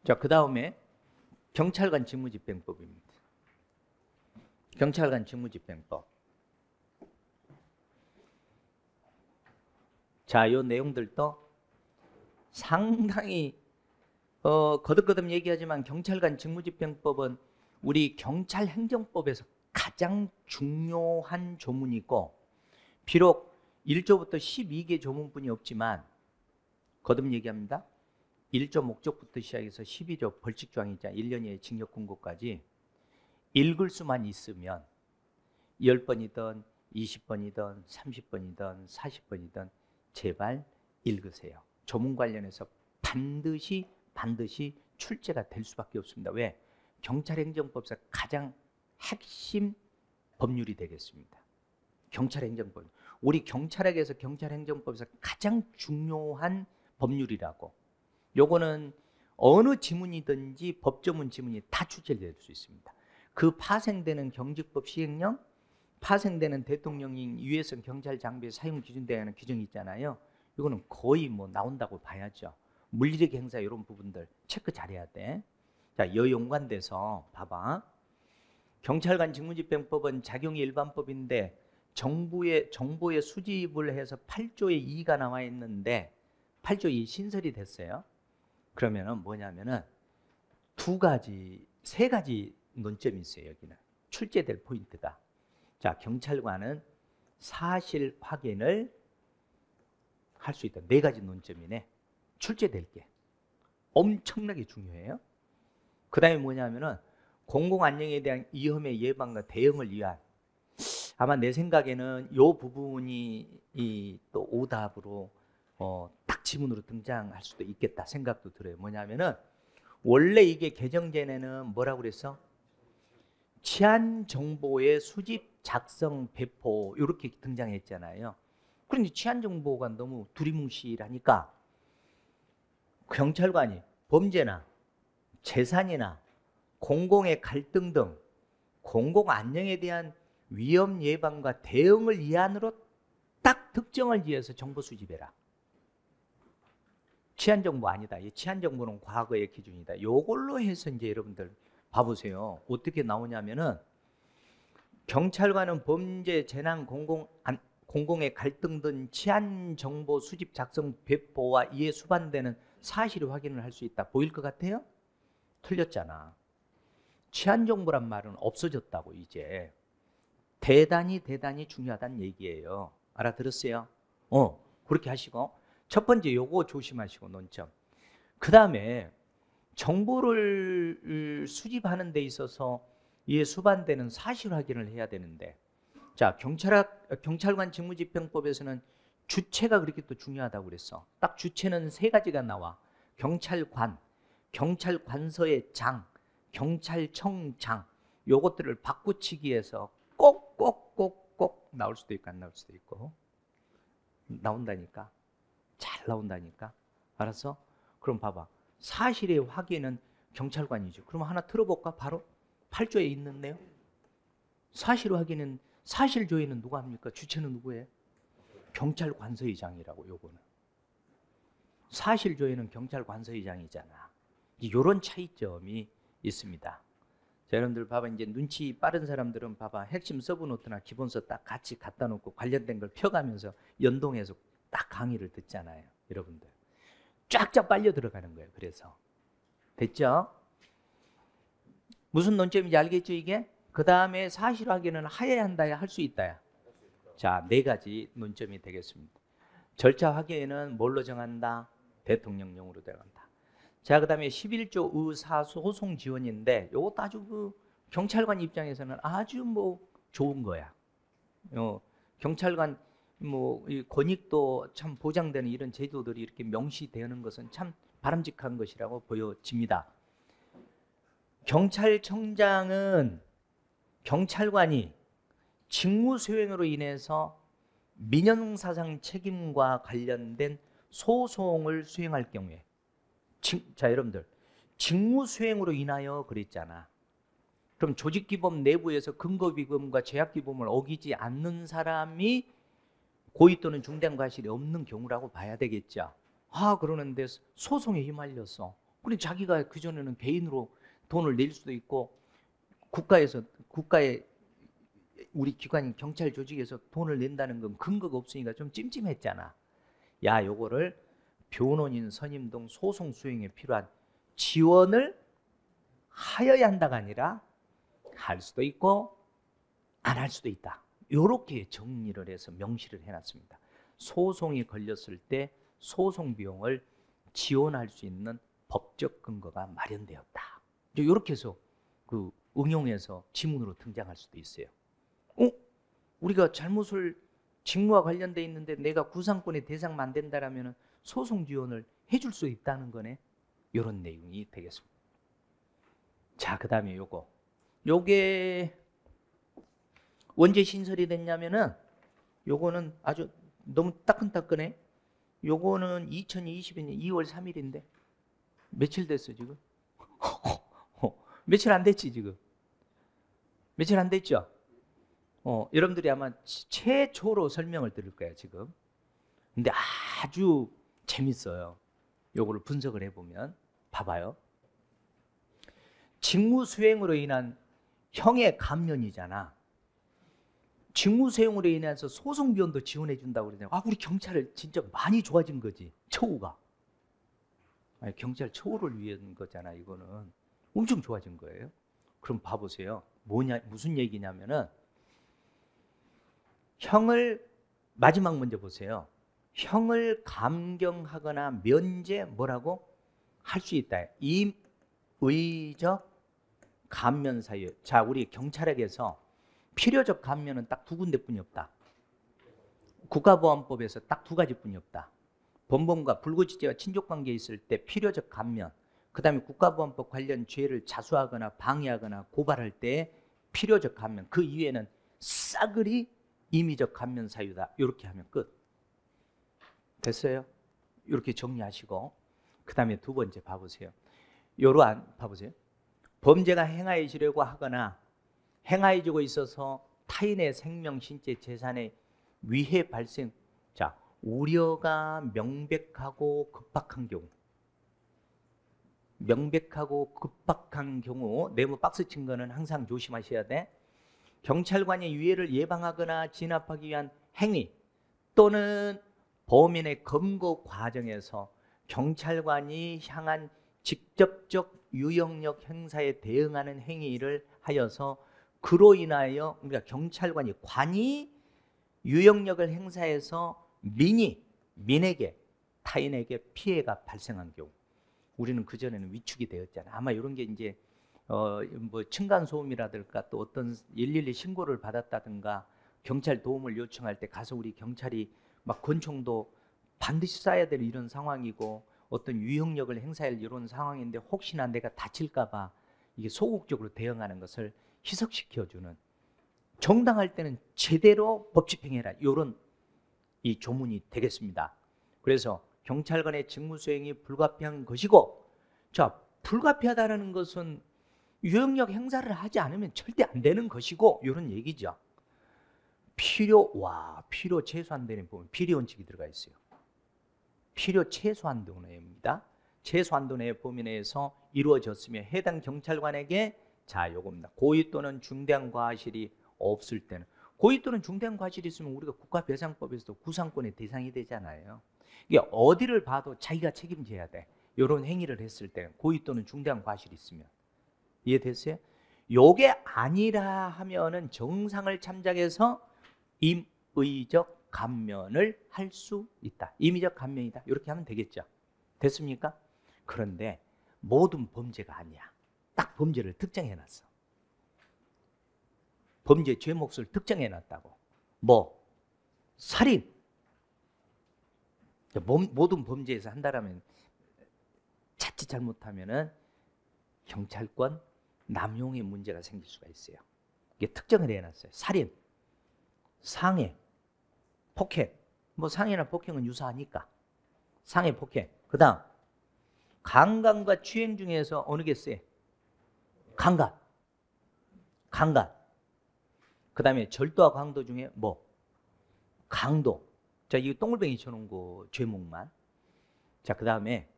자, 그 다음에 경찰관 직무집행법입니다. 경찰관 직무집행법. 자, 이 내용들도 상당히 거듭거듭 얘기하지만 경찰관 직무집행법은 우리 경찰행정법에서 가장 중요한 조문이고, 비록 1조부터 12개 조문뿐이 없지만 거듭 얘기합니다. 1조 목적부터 시작해서 12조 벌칙조항이 있잖아요. 1년 이하의 징역 군고까지 읽을 수만 있으면 10번이든 20번이든 30번이든 40번이든 제발 읽으세요. 조문 관련해서 반드시 출제가 될 수밖에 없습니다. 왜? 경찰행정법에서 가장 핵심 법률이 되겠습니다. 경찰행정법. 우리 경찰학에서 경찰행정법에서 가장 중요한 법률이라고. 요거는 어느 지문이든지 법조문 지문이 다 출제될 수 있습니다. 그 파생되는 경직법 시행령, 파생되는 대통령령 유해성 경찰 장비의 사용 기준 대하는 규정이 있잖아요. 이거는 거의 뭐 나온다고 봐야죠. 물리력 행사 이런 부분들 체크 잘해야 돼. 자, 여연관돼서 봐봐. 경찰관 직무집행법은 작용이 일반법인데 정보의 수집을 해서 8조의 2가 나와 있는데 8조 2 신설이 됐어요. 그러면은 뭐냐면은 세 가지 논점이 있어요. 여기는 출제될 포인트가. 자, 경찰관은 사실 확인을 할 수 있다. 4가지 논점이네. 출제될 게 엄청나게 중요해요. 그 다음에 뭐냐면은 공공안녕에 대한 위험의 예방과 대응을 위한, 아마 내 생각에는 이 부분이 또 오답으로 딱 지문으로 등장할 수도 있겠다 생각도 들어요. 뭐냐면은 원래 이게 개정 전에는 뭐라고 그랬어? 치안 정보의 수집, 작성, 배포 이렇게 등장했잖아요. 그런데 치안 정보가 너무 두리뭉실하니까 경찰관이 범죄나 재산이나 공공의 갈등 등 공공 안녕에 대한 위험 예방과 대응을 위한으로 딱 특정을 지어서 정보 수집해라. 치안 정보 아니다. 이 치안 정보는 과거의 기준이다. 요걸로 해서 이제 여러분들 봐보세요. 어떻게 나오냐면은 경찰관은 범죄, 재난, 공공의 갈등 등 치안 정보 수집, 작성, 배포와 이에 수반되는 사실 확인을 할 수 있다. 보일 것 같아요? 틀렸잖아. 치안 정보란 말은 없어졌다고. 이제 대단히 중요하다는 얘기예요. 알아들었어요? 그렇게 하시고, 첫 번째 요거 조심하시고 논점. 그 다음에 정보를 수집하는 데 있어서 이에 수반되는 사실 확인을 해야 되는데, 자, 경찰관 직무집행법에서는 주체가 그렇게 또 중요하다고 그랬어. 딱 주체는 3가지가 나와. 경찰관, 경찰관서의 장, 경찰청장. 요것들을 바꾸치기해서 꼭 나올 수도 있고 안 나올 수도 있고. 나온다니까. 잘 나온다니까. 알았어? 그럼 봐봐. 사실의 확인은 경찰관이죠. 그럼 하나 틀어볼까? 바로 8조에 있는데요. 사실 확인은, 사실 조회는 누가 합니까? 주체는 누구예요? 경찰관서의장이라고. 요거는 사실 조회는 경찰관서의장이잖아. 이런 차이점이 있습니다. 자, 여러분들 봐봐. 이제 눈치 빠른 사람들은 봐봐. 핵심 서브노트나 기본서 딱 같이 갖다 놓고 관련된 걸 펴가면서 연동해서 딱 강의를 듣잖아요. 여러분들 쫙쫙 빨려 들어가는 거예요. 그래서 됐죠? 무슨 논점인지 알겠죠? 이게 그 다음에 사실 확인은 하여야 한다야, 할 수 있다야. 자, 4가지 논점이 되겠습니다. 절차 확인은 뭘로 정한다? 대통령령으로 들어간다. 자, 그 다음에 11조 의사소송 지원인데 이것도 아주 그 경찰관 입장에서는 아주 뭐 좋은 거야. 경찰관 뭐 이 권익도 참 보장되는 이런 제도들이 이렇게 명시되는 것은 참 바람직한 것이라고 보여집니다. 경찰청장은 경찰관이 직무 수행으로 인해서 민형사상 책임과 관련된 소송을 수행할 경우에, 자, 여러분들 직무 수행으로 인하여 그랬잖아. 그럼 조직기범 내부에서 근거비범과 제약기범을 어기지 않는 사람이 고의 또는 중대한 과실이 없는 경우라고 봐야 되겠죠. 그러는데 소송에 휘말렸어. 그런데 자기가 그전에는 개인으로 돈을 낼 수도 있고 국가의 우리 기관 경찰 조직에서 돈을 낸다는 건 근거가 없으니까 좀 찜찜했잖아. 야, 요거를 변호인 선임 등 소송 수행에 필요한 지원을 하여야 한다가 아니라 할 수도 있고 안 할 수도 있다. 이렇게 정리를 해서 명시를 해놨습니다. 소송이 걸렸을 때 소송 비용을 지원할 수 있는 법적 근거가 마련되었다. 이렇게 해서 그 응용해서 지문으로 등장할 수도 있어요. 우리가 잘못을 직무와 관련돼 있는데 내가 구상권의 대상만 안 된다라면 소송 지원을 해줄 수 있다는 거네. 이런 내용이 되겠습니다. 자, 그 다음에 요게 언제 신설이 됐냐면은 요거는 아주 너무 따끈따끈해. 요거는 2022년 2월 3일인데 며칠 됐어 지금? 며칠 안 됐지 지금? 며칠 안 됐죠? 여러분들이 아마 최초로 설명을 들을 거예요 지금. 근데 아주 재밌어요. 요거를 분석을 해보면 봐봐요. 직무 수행으로 인한 형의 감면이잖아. 직무 수행으로 인해서 소송 비용도 지원해 준다고 그러잖아. 우리 경찰을 진짜 많이 좋아진 거지. 처우가. 아니, 경찰 처우를 위한 거잖아. 이거는 엄청 좋아진 거예요. 그럼 봐보세요. 무슨 얘기냐면은 형을 마지막 먼저 보세요. 형을 감경하거나 면제 뭐라고 할 수 있다. 임의적 감면 사유. 자, 우리 경찰에게서 필요적 감면은 딱 두 군데뿐이 없다. 국가보안법에서 딱 두 가지뿐이 없다. 범범과 불구치죄와 친족관계에 있을 때 필요적 감면, 그 다음에 국가보안법 관련 죄를 자수하거나 방해하거나 고발할 때 필요적 감면, 그 이외에는 싸그리 임의적 감면 사유다. 이렇게 하면 끝. 됐어요? 이렇게 정리하시고 그 다음에 두 번째 봐보세요. 요러한 봐보세요. 범죄가 행하여지려고 하거나 행하여지고 있어서 타인의 생명, 신체, 재산에 위해 발생. 자, 우려가 명백하고 급박한 경우. 명백하고 급박한 경우 네모 박스 친 거는 항상 조심하셔야 돼. 경찰관의 유해를 예방하거나 진압하기 위한 행위 또는 범인의 검거 과정에서 경찰관이 향한 직접적 유형력 행사에 대응하는 행위를 하여서 그로 인하여 그러니까 경찰관이 관이 유형력을 행사해서 민에게 타인에게 피해가 발생한 경우 우리는 그전에는 위축이 되었잖아요. 아마 이런 게 이제 뭐 층간소음이라든가 또 어떤 112 신고를 받았다든가 경찰 도움을 요청할 때 가서 우리 경찰이 막 권총도 반드시 쏴야 될 이런 상황이고 어떤 유형력을 행사할 이런 상황인데 혹시나 내가 다칠까 봐 이게 소극적으로 대응하는 것을 희석시켜주는 정당할 때는 제대로 법 집행해라 이런 이 조문이 되겠습니다. 그래서 경찰관의 직무 수행이 불가피한 것이고 자 불가피하다는 것은 유형력 행사를 하지 않으면 절대 안 되는 것이고 이런 얘기죠. 필요 최소한도에 보면 필요 원칙이 들어가 있어요. 필요 최소한도 내입니다. 최소한도 내 범위 내에서 이루어졌으며 해당 경찰관에게 자 요겁니다. 고의 또는 중대한 과실이 없을 때는 고의 또는 중대한 과실이 있으면 우리가 국가배상법에서도 구상권의 대상이 되잖아요. 이게 어디를 봐도 자기가 책임져야 돼. 이런 행위를 했을 때 고의 또는 중대한 과실이 있으면 이해됐어요? 요게 아니라 하면은 정상을 참작해서 임의적 감면을 할 수 있다. 임의적 감면이다. 이렇게 하면 되겠죠. 됐습니까? 그런데 모든 범죄가 아니야. 딱 범죄를 특정해놨어. 범죄 죄 몫을 특정해놨다고. 뭐 살인. 모든 범죄에서 한다라면 자칫 잘못하면은 경찰권 남용의 문제가 생길 수가 있어요. 이게 특정을 해놨어요. 살인, 상해, 폭행. 뭐 상해나 폭행은 유사하니까. 상해, 폭행. 그 다음 강간과 추행 중에서 어느 게 세? 강간. 그 다음에 절도와 강도 중에 뭐? 강도. 자, 이거 동글뱅이 쳐놓은 거 죄목만. 자, 그 다음에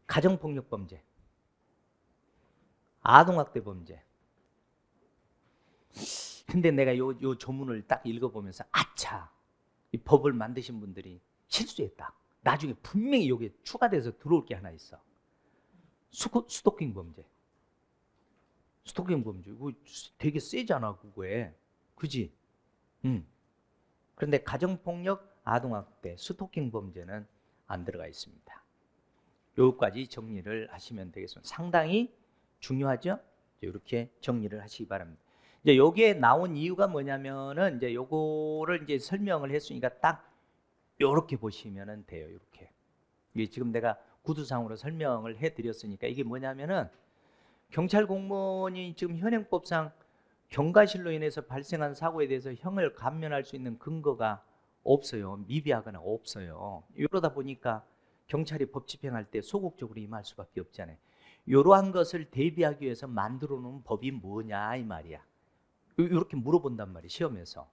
가정폭력 범죄, 아동학대 범죄. 근데 내가 요 조문을 딱 읽어보면서 아차, 이 법을 만드신 분들이 실수했다. 나중에 분명히 여기에 추가돼서 들어올 게 하나 있어. 스토킹 범죄. 스토킹 범죄. 이거 되게 세잖아, 그거에. 그지? 그런데 가정폭력, 아동학대, 스토킹 범죄는 안 들어가 있습니다. 여기까지 정리를 하시면 되겠습니다. 상당히 중요하죠? 이렇게 정리를 하시기 바랍니다. 이제 여기에 나온 이유가 뭐냐면은 이제 요거를 이제 설명을 했으니까 딱 요렇게 보시면 돼요. 이렇게. 이게 지금 내가 구두상으로 설명을 해 드렸으니까 이게 뭐냐면은 경찰 공무원이 지금 현행법상 경과실로 인해서 발생한 사고에 대해서 형을 감면할 수 있는 근거가 없어요. 미비하거나 없어요. 이러다 보니까 경찰이 법 집행할 때 소극적으로 임할 수밖에 없잖아요. 이러한 것을 대비하기 위해서 만들어 놓은 법이 뭐냐 이 말이야. 이렇게 물어본단 말이에요. 시험에서.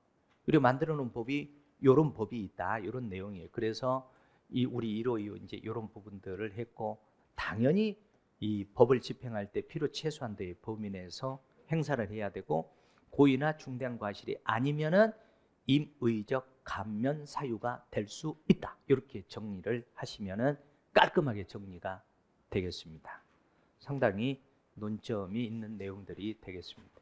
그리고 만들어 놓은 법이 이런 법이 있다. 이런 내용이에요. 그래서 우리 1호 이제 이런 부분들을 했고, 당연히 이 법을 집행할 때 필요 최소한도의 범위 내에서 행사를 해야 되고, 고의나 중대한 과실이 아니면은 임의적 감면 사유가 될 수 있다. 이렇게 정리를 하시면은 깔끔하게 정리가 되겠습니다. 상당히 논점이 있는 내용들이 되겠습니다.